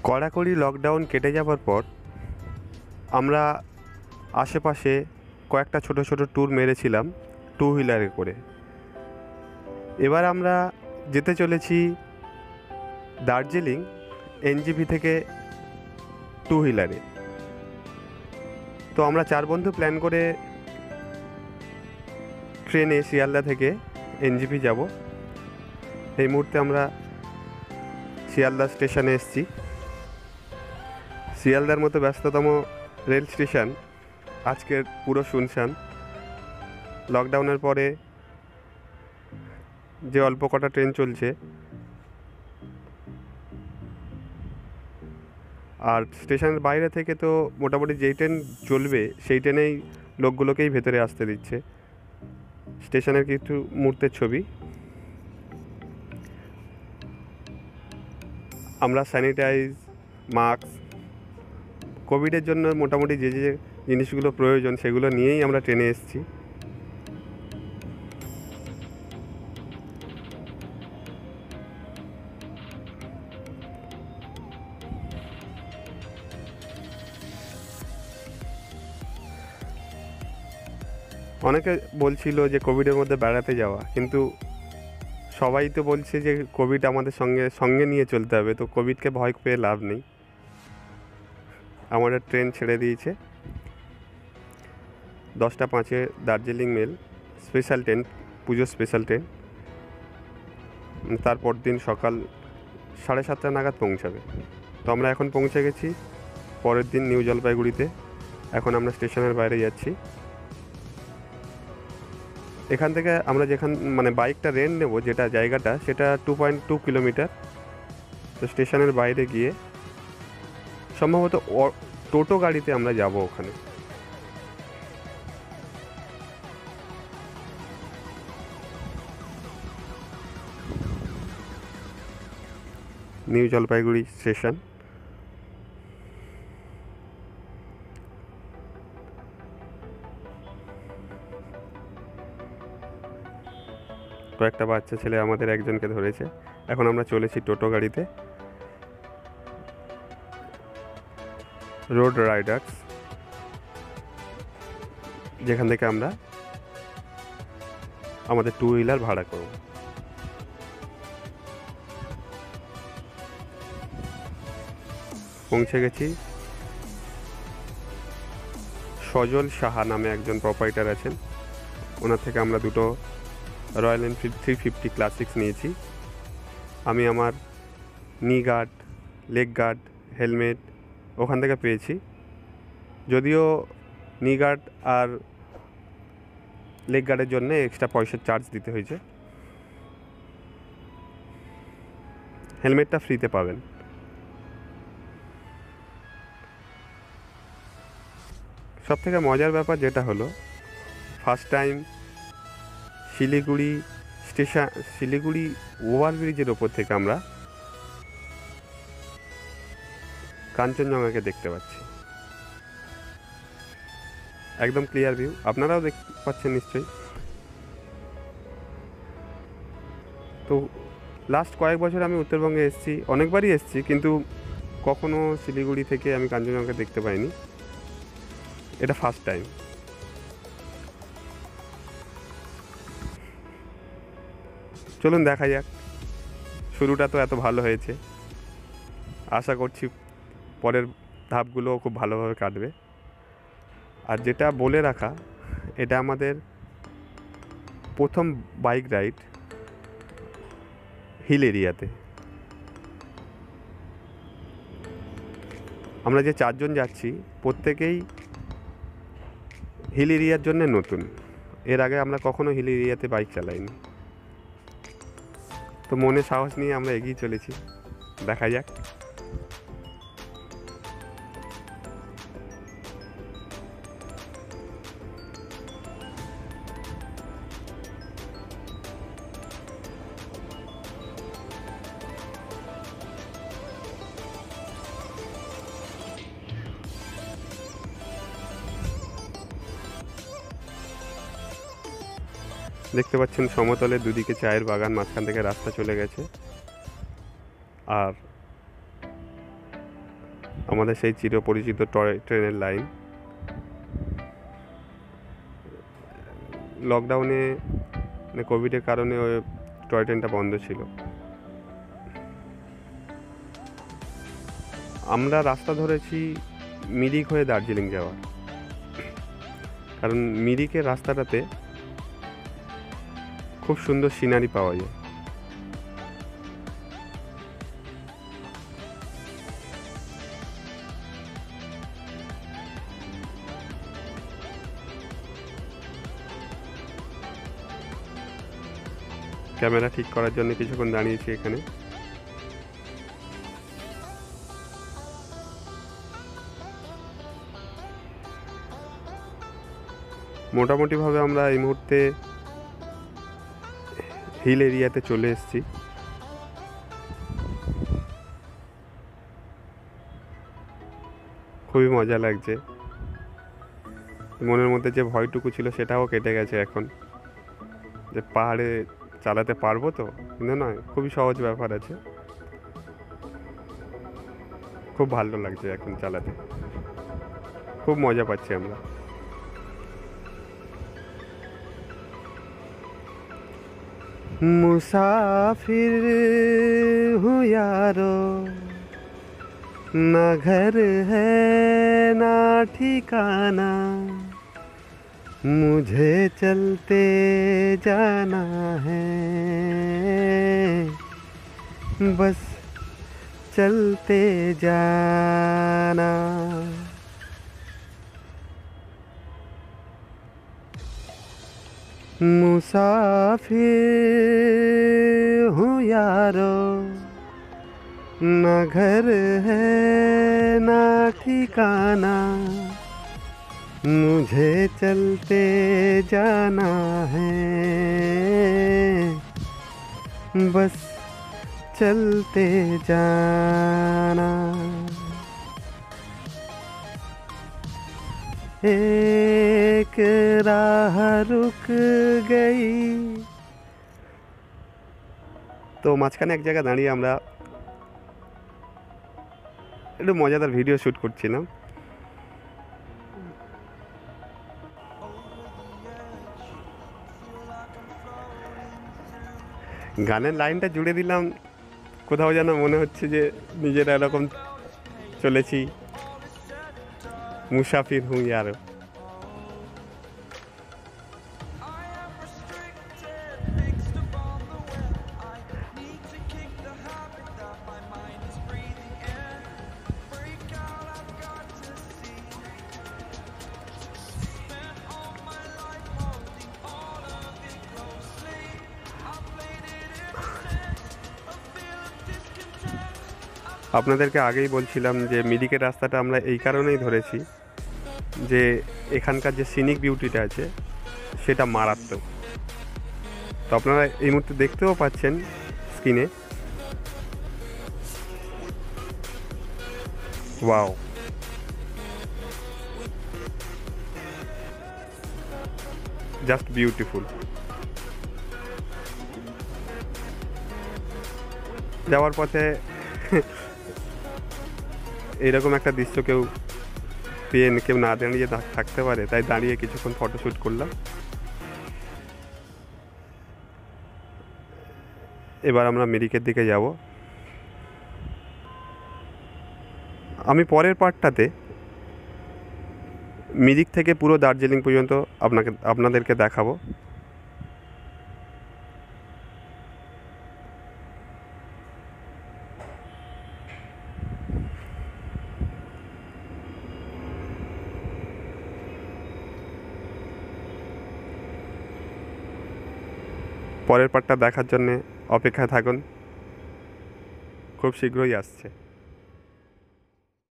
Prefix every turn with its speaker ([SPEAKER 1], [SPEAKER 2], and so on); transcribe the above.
[SPEAKER 1] কড়াকড়ি লকডাউন কেটে যাবার পর আমরা আশেপাশে কয়েকটা ছোট ছোট ট্যুর মেরেছিলাম টু হুইলারে করে। এবার আমরা যেতে চলেছি দার্জিলিং এনজিপি থেকে টু হুইলারে। তো আমরা 4 বন্ধু প্ল্যান করে ট্রেনে শিয়ালদা থেকে এনজিপি যাব। এই মুহূর্তে আমরা শিয়ালদা স্টেশনে এসেছি। শিয়ালদার মতো ব্যস্ততম রেল স্টেশন আজকের পুরো শুনশান। লকডাউনের পরে যে অল্প কটা ট্রেন চলছে, আর স্টেশনের বাইরে থেকে তো মোটামুটি যেই ট্রেন চলবে সেই ট্রেনেই লোকগুলোকেই ভেতরে আসতে দিচ্ছে। স্টেশনের কিছু মুহূর্তের ছবি। আমরা স্যানিটাইজ, মাস্ক, কোভিডের জন্য মোটামুটি যে যে জিনিসগুলো প্রয়োজন সেগুলো নিয়েই আমরা ট্রেনে এসেছি। অনেকে বলছিল যে কোভিডের মধ্যে বেড়াতে যাওয়া, কিন্তু সবাই তো বলছে যে কোভিড আমাদের সঙ্গে নিয়ে চলতে হবে, তো কোভিডকে ভয় পেয়ে লাভ নেই। আমাদের ট্রেন ছেড়ে দিয়েছে 10টা 5-এ দার্জিলিং মেল স্পেশাল ট্রেন, পুজো স্পেশাল ট্রেন। তারপর দিন সকাল 7:30 নাগাদ পৌঁছাবে। তো আমরা এখন পৌঁছে গেছি পরের দিন নিউ জলপাইগুড়িতে। এখন আমরা স্টেশনের বাইরে যাচ্ছি। এখান থেকে আমরা বাইকটা রেন্ট নেব, যেটা জায়গাটা সেটা 2.2 কিলোমিটার। তো স্টেশনের বাইরে গিয়ে সম্ভবত টোটো গাড়িতে আমরা যাব ওখানে। New Jalpaiguri station. কয়েকটা বাচ্চা ছেলে আমাদের একজনকে ধরেছে। এখন আমরা চলেছি টোটো গাড়িতে। রোড রাইডার্স, যেখান থেকে আমরা আমাদের টু হুইলার ভাড়া করব। পৌঁছে গেছি। সজল সাহা নামে একজন প্রোপাইটার আছেন, ওনার থেকে আমরা দুটো রয়্যাল এনফিল্ড 350 ক্লাসিক্স নিয়েছি। আমি আমার নি গার্ড, লেগ গার্ড, হেলমেট ওখান থেকে পেয়েছি। যদিও নি গার্ড আর লেগ গার্ডের জন্য এক্সট্রা পয়সা চার্জ দিতে হয়েছে। হেলমেটটা ফ্রিতে পাবেন। সব থেকে মজার ব্যাপার যেটা হলো, ফার্স্ট টাইম শিলিগুড়ি ওভারব্রিজের ওপর থেকে আমরা কাঞ্চনজঙ্ঘাকে দেখতে পাচ্ছি। একদম ক্লিয়ার ভিউ, আপনারাও দেখতে পাচ্ছেন নিশ্চয়ই। তো লাস্ট কয়েক বছর আমি উত্তরবঙ্গে এসেছি, অনেকবারই এসেছি, কিন্তু কখনো শিলিগুড়ি থেকে আমি কাঞ্চনজঙ্ঘা দেখতে পাইনি। এটা ফার্স্ট টাইম। চলুন দেখা যাক। শুরুটা তো এত ভালো হয়েছে, আশা করছি পরের ধাপগুলোও খুব ভালোভাবে কাটবে। আর যেটা বলে রাখা, এটা আমাদের প্রথম বাইক রাইড হিল এরিয়াতে। আমরা যে 4 জন যাচ্ছি প্রত্যেকেই হিল এরিয়ার জন্য নতুন। এর আগে আমরা কখনো হিল এরিয়াতে বাইক চালাইনি। তো মনে সাহস নিয়ে আমরা এগিয়ে চলেছি, দেখা যাক। দেখতে পাচ্ছেন সমতলের দুদিকে চায়ের বাগান, মাঝখান থেকে রাস্তা চলে গেছে। আর আমাদের সেই চিরপরিচিত ট্রেনের লাইন। লকডাউনে কোভিডের কারণে ওই টয় ট্রেনটা বন্ধ ছিল। আমরা রাস্তা ধরেছি মিরিক হয়ে দার্জিলিং যাওয়ার, কারণ মিরিকের রাস্তাটাতে খুব সুন্দর সিনারি পাওয়া যায়। ক্যামেরা ঠিক করার জন্য কিছুক্ষণ দাঁড়িয়েছি এখানে। মোটামুটিভাবে আমরা এই মুহূর্তে হিল এরিয়াতে চলে এসেছি। খুবই মজা লাগছে। মনের মধ্যে যে ভয়টুকু ছিল সেটাও কেটে গেছে এখন, যে পাহাড়ে চালাতে পারবো তো, কিন্তু নয়, খুবই সহজ ব্যাপার আছে। খুব ভালো লাগছে এখন চালাতে, খুব মজা পাচ্ছি আমরা। मुसाफिर हूँ यारो, ना घर है ना ठिकाना, मुझे चलते जाना है, बस चलते जाना। मुसाफिर हूँ यारो, ना घर है ना ठिकाना, मुझे चलते जाना है, बस चलते जाना। एक राह रुक गई। তো মাঝখানে এক জায়গায় দাঁড়িয়ে আমরা একটু মজাদার ভিডিও শ্যুট করছিলাম। গানের লাইনটা জুড়ে দিলাম, কোথাও যেন মনে হচ্ছে যে নিজেরা এরকম চলেছি। মুসাফির হুঁ ইয়ার। আপনাদেরকে আগেই বলছিলাম যে মিরিকের রাস্তাটা আমরা এই কারণেই ধরেছি যে এখানকার যে সিনিক বিউটিটা আছে সেটা মারাত্মক। তো আপনারা এই মুহূর্তে দেখতেও পাচ্ছেন স্ক্রিনে। Wow, just beautiful. যাওয়ার পথে এইরকম একটা দৃশ্য কেউ না দাঁড়িয়ে থাকতে পারে, তাই দাঁড়িয়ে কিছুক্ষণ ফটোশ্যুট করলাম। এবার আমরা মিরিকের দিকে যাব। আমি পরের পার্টটাতে মিরিক থেকে পুরো দার্জিলিং পর্যন্ত আপনাদেরকে দেখাবো। পরের পার্টটা দেখার জন্যে অপেক্ষায় থাকুন, খুব শীঘ্রই আসছে।